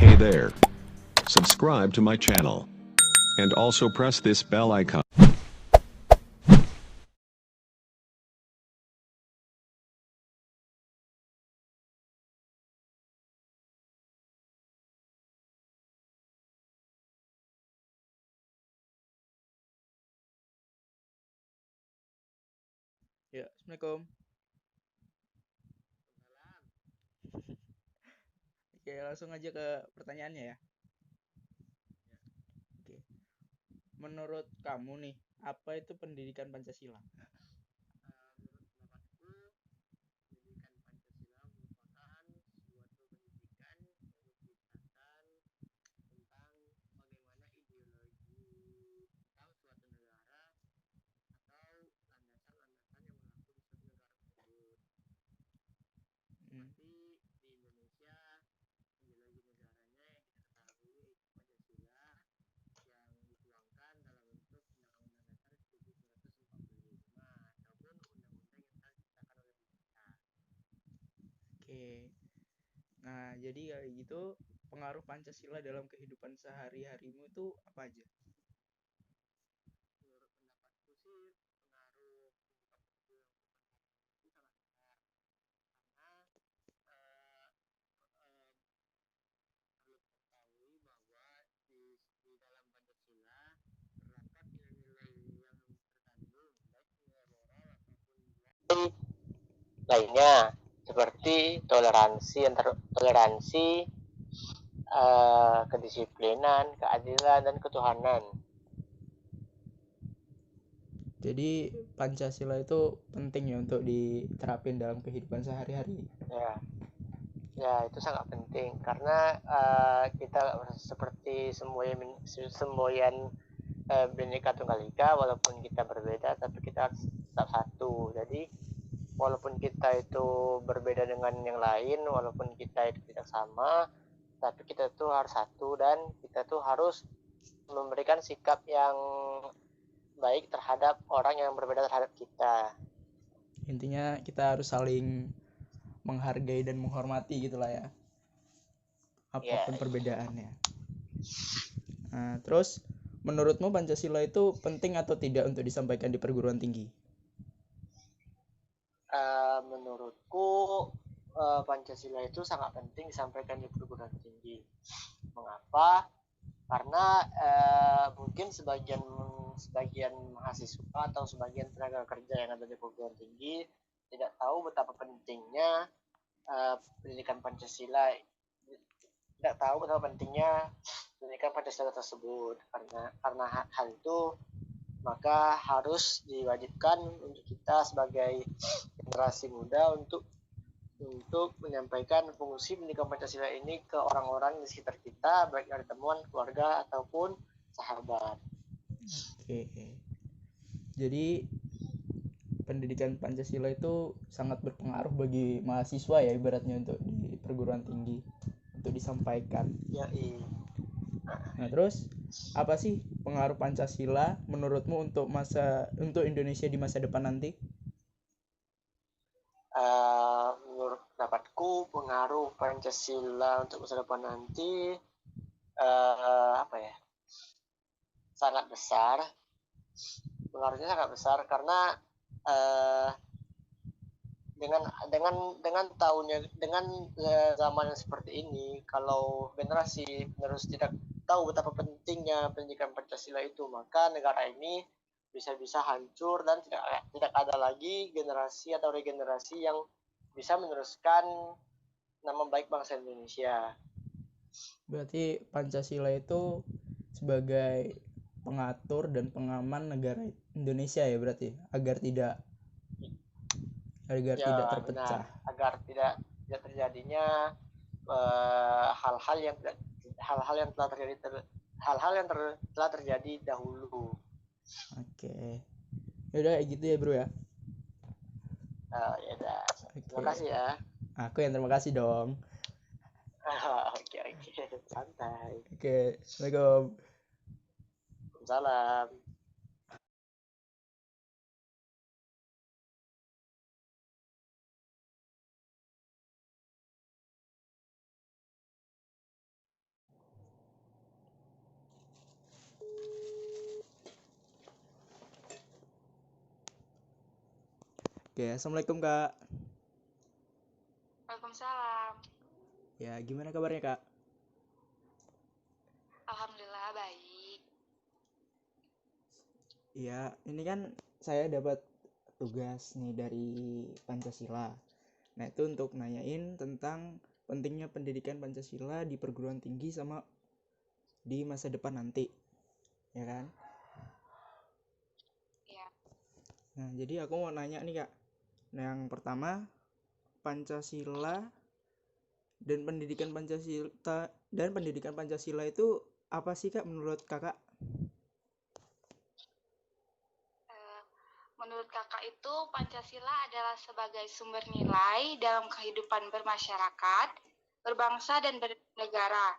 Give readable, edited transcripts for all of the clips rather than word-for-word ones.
Hey there. Subscribe to my channel. And also press this bell icon. Ya, Assalamualaikum. Oke, langsung aja ke pertanyaannya ya. Oke. Menurut kamu nih, apa itu pendidikan Pancasila? Hmm. Oke. Nah, jadi kayak gitu pengaruh Pancasila dalam kehidupan sehari-harimu itu apa aja? Lainnya seperti toleransi, kedisiplinan, keadilan, dan ketuhanan. Jadi Pancasila itu penting ya untuk diterapin dalam kehidupan sehari-hari. Ya, ya itu sangat penting karena kita seperti semboyan Bhinneka Tunggal Ika, walaupun kita berbeda tapi kita harus tetap satu. Jadi walaupun kita itu berbeda dengan yang lain, walaupun kita itu tidak sama, tapi kita tuh harus satu dan kita tuh harus memberikan sikap yang baik terhadap orang yang berbeda terhadap kita. Intinya kita harus saling menghargai dan menghormati gitulah ya. Ya, Apapun perbedaannya. Nah, terus menurutmu Pancasila itu penting atau tidak untuk disampaikan di perguruan tinggi? menurutku Pancasila itu sangat penting disampaikan di perguruan tinggi. Mengapa? Karena mungkin sebagian mahasiswa atau sebagian tenaga kerja yang ada di perguruan tinggi tidak tahu betapa pentingnya pendidikan Pancasila, tidak tahu betapa pentingnya pendidikan Pancasila tersebut. Karena hal itu maka harus diwajibkan untuk kita sebagai generasi muda untuk menyampaikan fungsi pendidikan Pancasila ini ke orang-orang di sekitar kita, baik dari teman, keluarga, ataupun sahabat. Oke. Jadi pendidikan Pancasila itu sangat berpengaruh bagi mahasiswa ya ibaratnya untuk di perguruan tinggi untuk disampaikan. Ya, Nah, terus apa sih pengaruh Pancasila menurutmu untuk Indonesia di masa depan nanti? menurut pendapatku pengaruh Pancasila untuk masa depan nanti apa ya, sangat besar. Pengaruhnya sangat besar karena uh, dengan zaman yang seperti ini, kalau generasi penerus tidak tahu betapa pentingnya pendidikan Pancasila itu, maka negara ini bisa-bisa hancur dan tidak ada lagi generasi atau regenerasi yang bisa meneruskan nama baik bangsa Indonesia. Berarti Pancasila itu sebagai pengatur dan pengaman negara Indonesia ya berarti agar tidak Ya, benar, terpecah. agar tidak terjadinya hal-hal yang hal-hal yang telah terjadi telah terjadi dahulu. Oke. Yaudah kayak gitu ya bro ya. Ya udah, terima Oke. kasih ya. Aku yang terima kasih dong. Oke, oke, santai. Oke. Assalamualaikum. Salam. Oke, Assalamualaikum Kak. Waalaikumsalam. Ya, gimana kabarnya Kak? Alhamdulillah baik. Ya, ini kan saya dapat tugas nih dari Pancasila. Nah, itu untuk nanyain tentang pentingnya pendidikan Pancasila di perguruan tinggi sama di masa depan nanti. Ya kan? Ya. Nah, jadi aku mau nanya nih Kak. Nah, yang pertama, Pancasila dan pendidikan Pancasila itu apa sih Kak menurut Kakak? Menurut kakak itu Pancasila adalah sebagai sumber nilai dalam kehidupan bermasyarakat, berbangsa dan bernegara.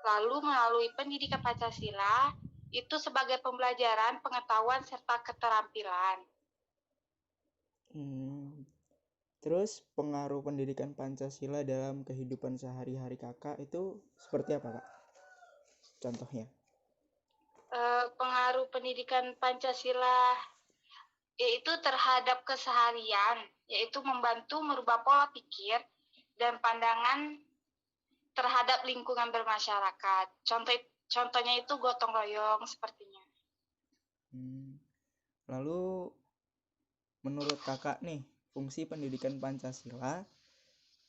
Lalu melalui pendidikan Pancasila itu sebagai pembelajaran, pengetahuan serta keterampilan. Terus pengaruh pendidikan Pancasila dalam kehidupan sehari-hari Kakak itu seperti apa Kak? Contohnya? Pengaruh pendidikan Pancasila yaitu terhadap keseharian, yaitu membantu merubah pola pikir dan pandangan terhadap lingkungan bermasyarakat. Contohnya itu gotong royong sepertinya. Lalu menurut Kakak nih, fungsi pendidikan Pancasila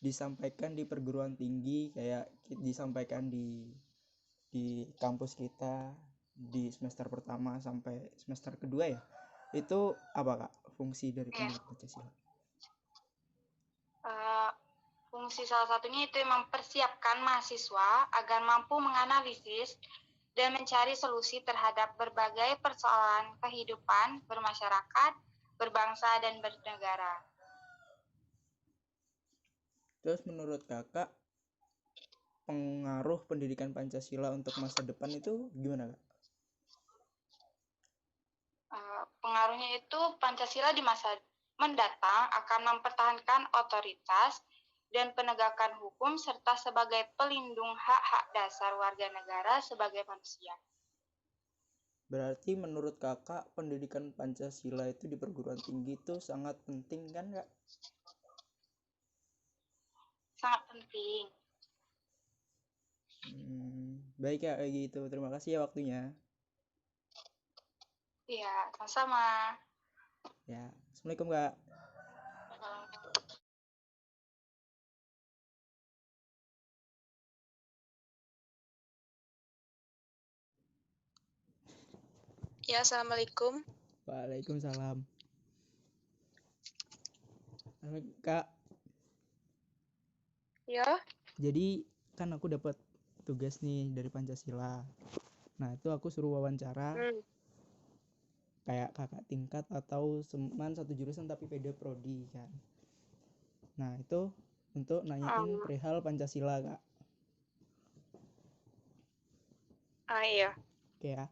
disampaikan di perguruan tinggi kayak disampaikan di kampus kita di semester pertama sampai semester kedua ya. Itu apa Kak fungsi dari pendidikan Pancasila? Fungsi salah satunya itu mempersiapkan mahasiswa agar mampu menganalisis dan mencari solusi terhadap berbagai persoalan kehidupan bermasyarakat, berbangsa, dan bernegara. Terus menurut Kakak pengaruh pendidikan Pancasila untuk masa depan itu gimana Kak? Pengaruhnya itu Pancasila di masa mendatang akan mempertahankan otoritas dan penegakan hukum serta sebagai pelindung hak-hak dasar warga negara sebagai manusia. Berarti menurut Kakak pendidikan Pancasila itu di perguruan tinggi itu sangat penting kan Kak? Sangat penting. Baik ya kayak gitu. Terima kasih ya waktunya. Iya, sama-sama. Ya, Assalamualaikum Kak. Ya, Assalamualaikum. Waalaikumsalam. Kak, Ya. jadi kan aku dapat tugas nih dari Pancasila. Nah, itu aku suruh wawancara kayak kakak tingkat atau teman satu jurusan tapi beda prodi kan. Nah, itu untuk nanyain perihal Pancasila Kak. Iya. Oke ya.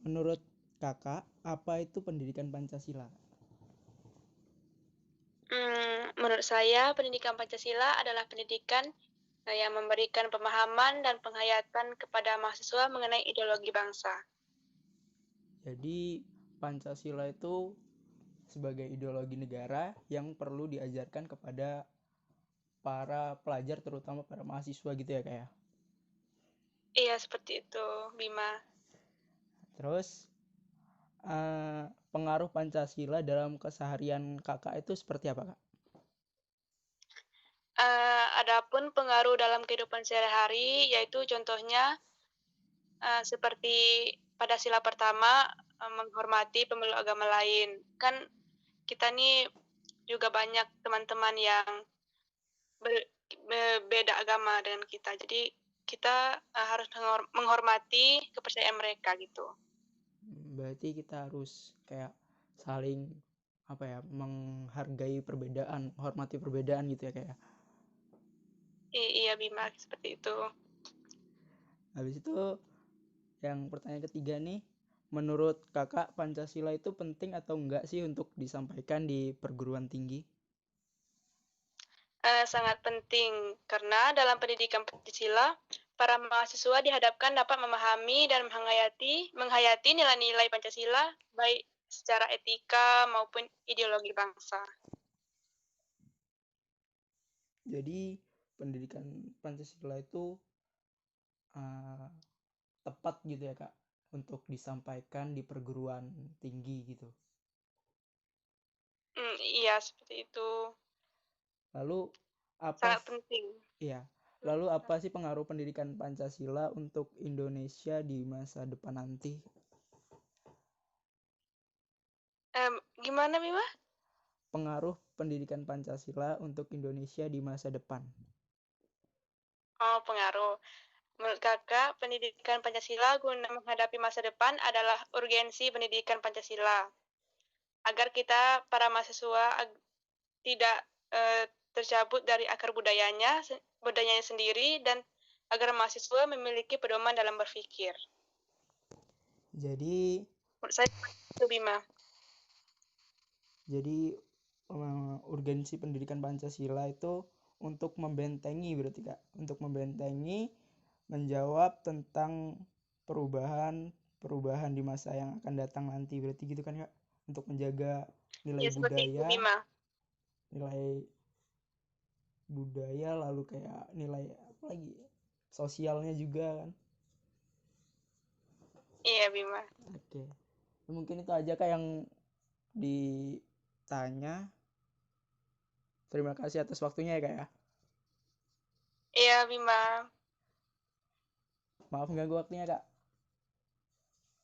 Menurut kakak, apa itu pendidikan Pancasila? Menurut saya, pendidikan Pancasila adalah pendidikan yang memberikan pemahaman dan penghayatan kepada mahasiswa mengenai ideologi bangsa. Jadi, Pancasila itu sebagai ideologi negara yang perlu diajarkan kepada para pelajar, terutama para mahasiswa gitu ya Kak ya? Iya, seperti itu, Bima. Terus, pengaruh Pancasila dalam keseharian kakak itu seperti apa Kak? Adapun pengaruh dalam kehidupan sehari-hari, yaitu contohnya seperti pada sila pertama, menghormati pemeluk agama lain. Kan kita nih juga banyak teman-teman yang beda agama dengan kita. Jadi kita harus menghormati kepercayaan mereka gitu. Berarti kita harus kayak saling menghargai perbedaan, menghormati perbedaan gitu ya kayak. Iya Bima, seperti itu. Habis itu yang pertanyaan ketiga nih, menurut kakak Pancasila itu penting atau enggak sih untuk disampaikan di perguruan tinggi? Sangat penting karena dalam pendidikan Pancasila, para mahasiswa dihadapkan dapat memahami dan menghayati nilai-nilai Pancasila baik secara etika maupun ideologi bangsa. Jadi pendidikan Pancasila itu tepat gitu ya Kak untuk disampaikan di perguruan tinggi gitu. Iya, seperti itu. Lalu apa Sangat penting. Iya. Lalu apa sih pengaruh pendidikan Pancasila untuk Indonesia di masa depan nanti? Gimana, Bima? Pengaruh pendidikan Pancasila untuk Indonesia di masa depan. Oh, pengaruh. Menurut Kakak, pendidikan Pancasila guna menghadapi masa depan adalah urgensi pendidikan Pancasila. Agar kita, para mahasiswa, tidak tercabut dari akar budayanya sendiri, dan agar mahasiswa memiliki pedoman dalam berpikir. Jadi, menurut saya itu, Bima. Jadi urgensi pendidikan Pancasila itu untuk membentengi berarti Kak, untuk membentengi, menjawab tentang perubahan di masa yang akan datang nanti, berarti gitu kan Kak, untuk menjaga nilai budaya, nilai budaya, lalu kayak nilai apa lagi, sosialnya juga kan. Iya, Bima. Oke, mungkin itu aja Kak yang ditanya. Terima kasih atas waktunya ya Kak ya. Iya, Bima. Maaf mengganggu waktunya Kak.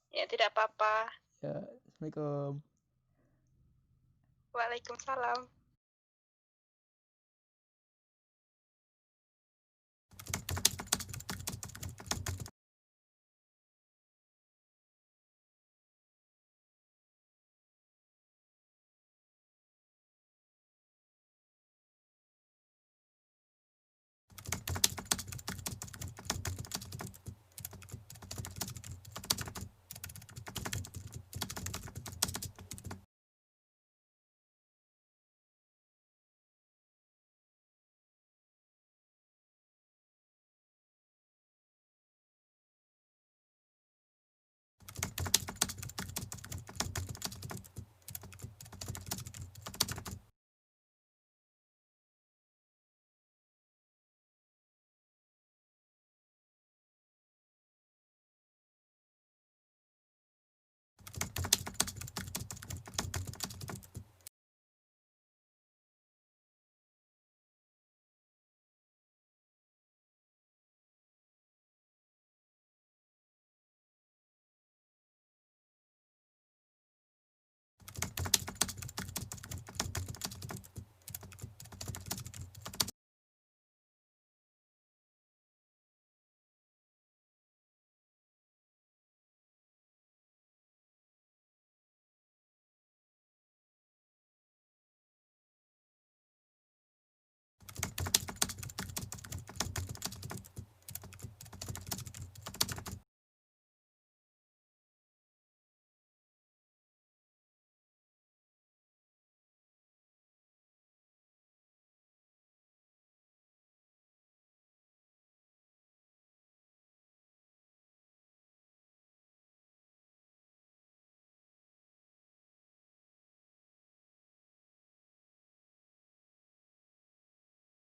Ya, tidak apa-apa. Ya, Assalamualaikum. Waalaikumsalam.